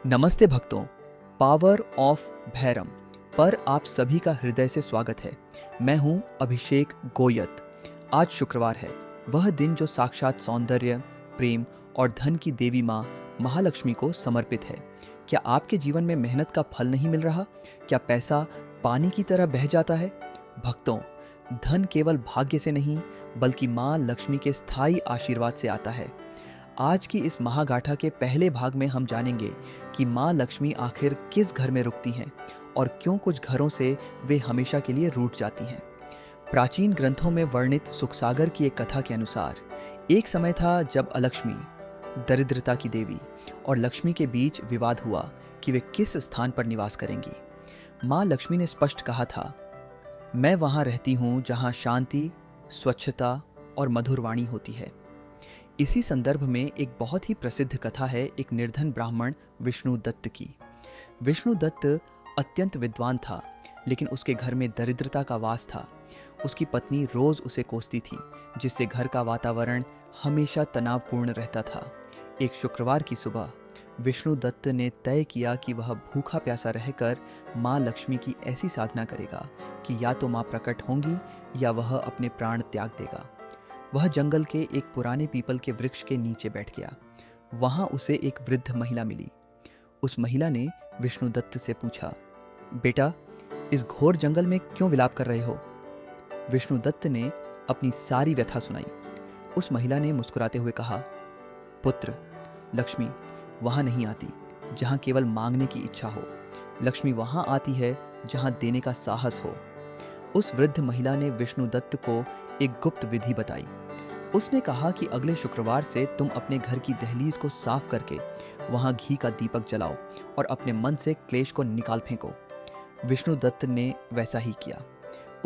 नमस्ते भक्तों, power of भैरम पर आप सभी का हृदय से स्वागत है। मैं हूं अभिषेक गोयत। आज शुक्रवार है, वह दिन जो साक्षात सौंदर्य, प्रेम और धन की देवी मां महालक्ष्मी को समर्पित है। क्या आपके जीवन में मेहनत का फल नहीं मिल रहा? क्या पैसा पानी की तरह बह जाता है? भक्तों, धन केवल भाग्य से नहीं बल्कि मां लक्ष्मी के स्थायी आशीर्वाद से आता है। आज की इस महागाथा के पहले भाग में हम जानेंगे कि माँ लक्ष्मी आखिर किस घर में रुकती हैं और क्यों कुछ घरों से वे हमेशा के लिए रूठ जाती हैं। प्राचीन ग्रंथों में वर्णित सुखसागर की एक कथा के अनुसार एक समय था जब अलक्ष्मी, दरिद्रता की देवी, और लक्ष्मी के बीच विवाद हुआ कि वे किस स्थान पर निवास करेंगी। माँ लक्ष्मी ने स्पष्ट कहा था, मैं वहाँ रहती हूँ जहाँ शांति, स्वच्छता और मधुर वाणी होती है। इसी संदर्भ में एक बहुत ही प्रसिद्ध कथा है एक निर्धन ब्राह्मण विष्णुदत्त की। विष्णुदत्त अत्यंत विद्वान था, लेकिन उसके घर में दरिद्रता का वास था। उसकी पत्नी रोज उसे कोसती थी, जिससे घर का वातावरण हमेशा तनावपूर्ण रहता था। एक शुक्रवार की सुबह विष्णुदत्त ने तय किया कि वह भूखा प्यासा रहकर माँ लक्ष्मी की ऐसी साधना करेगा कि या तो माँ प्रकट होंगी या वह अपने प्राण त्याग देगा। वह जंगल के एक पुराने पीपल के वृक्ष के नीचे बैठ गया। वहां उसे एक वृद्ध महिला मिली। उस महिला ने विष्णुदत्त से पूछा, बेटा, इस घोर जंगल में क्यों विलाप कर रहे हो? विष्णुदत्त ने अपनी सारी व्यथा सुनाई। उस महिला ने मुस्कुराते हुए कहा, पुत्र, लक्ष्मी वहां नहीं आती जहां केवल मांगने की इच्छा हो। लक्ष्मी वहां आती है जहां देने का साहस हो। उस वृद्ध महिला ने विष्णुदत्त को एक गुप्त विधि बताई। उसने कहा कि अगले शुक्रवार से तुम अपने घर की दहलीज को साफ करके वहां घी का दीपक जलाओ और अपने मन से क्लेश को निकाल फेंको। विष्णुदत्त ने वैसा ही किया।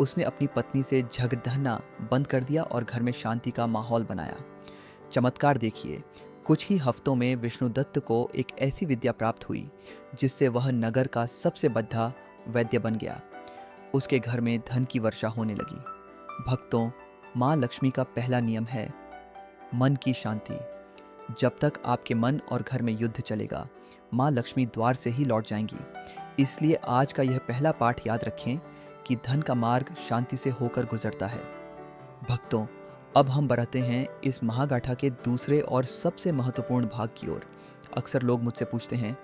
उसने अपनी पत्नी से झगड़ना बंद कर दिया और घर में शांति का माहौल बनाया। चमत्कार देखिए, कुछ ही हफ्तों में विष्णुदत्त को एक ऐसी विद्या प्राप्त हुई जिससे वह नगर का सबसे बद्धा वैद्य बन गया। उसके घर में धन की वर्षा होने लगी। भक्तों, माँ लक्ष्मी का पहला नियम है मन की शांति। जब तक आपके मन और घर में युद्ध चलेगा, माँ लक्ष्मी द्वार से ही लौट जाएंगी। इसलिए आज का यह पहला पाठ याद रखें कि धन का मार्ग शांति से होकर गुजरता है। भक्तों, अब हम बढ़ते हैं इस महागाथा के दूसरे और सबसे महत्वपूर्ण भाग की ओर। अक्सर लोग मुझसे पूछते हैं,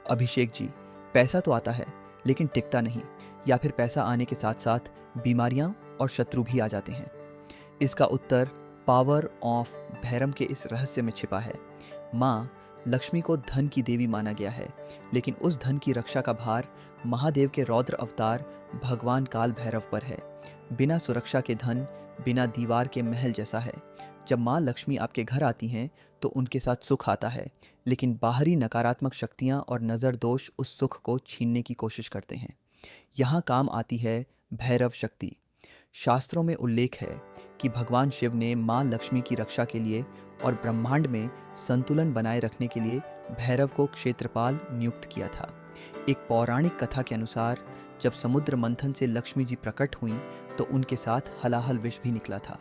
अभिषेक जी, पैसा तो आता है लेकिन टिकता नहीं, या फिर पैसा आने के साथ साथ बीमारियां और शत्रु भी आ जाते हैं। इसका उत्तर पावर ऑफ भैरम के इस रहस्य में छिपा है। माँ लक्ष्मी को धन की देवी माना गया है, लेकिन उस धन की रक्षा का भार महादेव के रौद्र अवतार भगवान काल भैरव पर है। बिना सुरक्षा के धन बिना दीवार के महल जैसा है। जब माँ लक्ष्मी आपके घर आती हैं तो उनके साथ सुख आता है, लेकिन बाहरी नकारात्मक शक्तियाँ और नज़र दोष उस सुख को छीनने की कोशिश करते हैं। यहाँ काम आती है भैरव शक्ति। शास्त्रों में उल्लेख है कि भगवान शिव ने माँ लक्ष्मी की रक्षा के लिए और ब्रह्मांड में संतुलन बनाए रखने के लिए भैरव को क्षेत्रपाल नियुक्त किया था। एक पौराणिक कथा के अनुसार जब समुद्र मंथन से लक्ष्मी जी प्रकट हुईं तो उनके साथ हलाहल विष भी निकला था।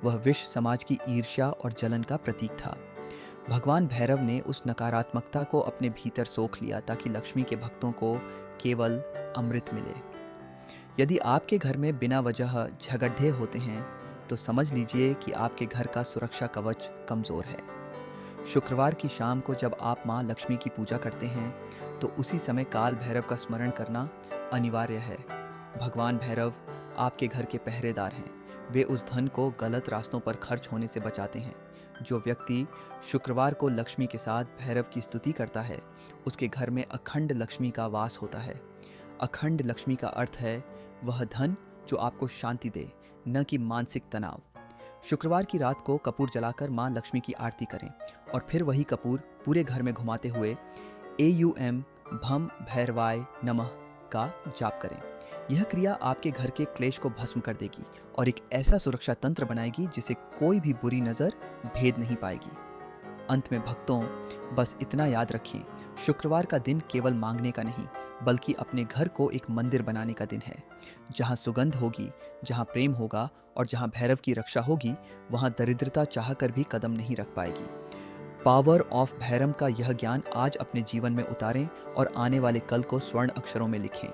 वह विष समाज की ईर्ष्या और जलन का प्रतीक था। भगवान भैरव ने उस नकारात्मकता को अपने भीतर सोख लिया ताकि लक्ष्मी के भक्तों को केवल अमृत मिले। यदि आपके घर में बिना वजह झगड़े होते हैं तो समझ लीजिए कि आपके घर का सुरक्षा कवच कमज़ोर है। शुक्रवार की शाम को जब आप माँ लक्ष्मी की पूजा करते हैं तो उसी समय काल भैरव का स्मरण करना अनिवार्य है। भगवान भैरव आपके घर के पहरेदार हैं। वे उस धन को गलत रास्तों पर खर्च होने से बचाते हैं। जो व्यक्ति शुक्रवार को लक्ष्मी के साथ भैरव की स्तुति करता है, उसके घर में अखंड लक्ष्मी का वास होता है। अखंड लक्ष्मी का अर्थ है वह धन जो आपको शांति दे, न कि मानसिक तनाव। शुक्रवार की रात को कपूर जलाकर माँ लक्ष्मी की आरती करें और फिर वही कपूर पूरे घर में घुमाते हुए AUM भम भैरवाय नमः का जाप करें। यह क्रिया आपके घर के क्लेश को भस्म कर देगी और एक ऐसा सुरक्षा तंत्र बनाएगी जिसे कोई भी बुरी नज़र भेद नहीं पाएगी। अंत में भक्तों, बस इतना याद रखें, शुक्रवार का दिन केवल मांगने का नहीं बल्कि अपने घर को एक मंदिर बनाने का दिन है। जहाँ सुगंध होगी, जहाँ प्रेम होगा और जहाँ भैरव की रक्षा होगी, वहाँ दरिद्रता चाहकर भी कदम नहीं रख पाएगी। पावर ऑफ भैरम का यह ज्ञान आज अपने जीवन में उतारें और आने वाले कल को स्वर्ण अक्षरों में लिखें।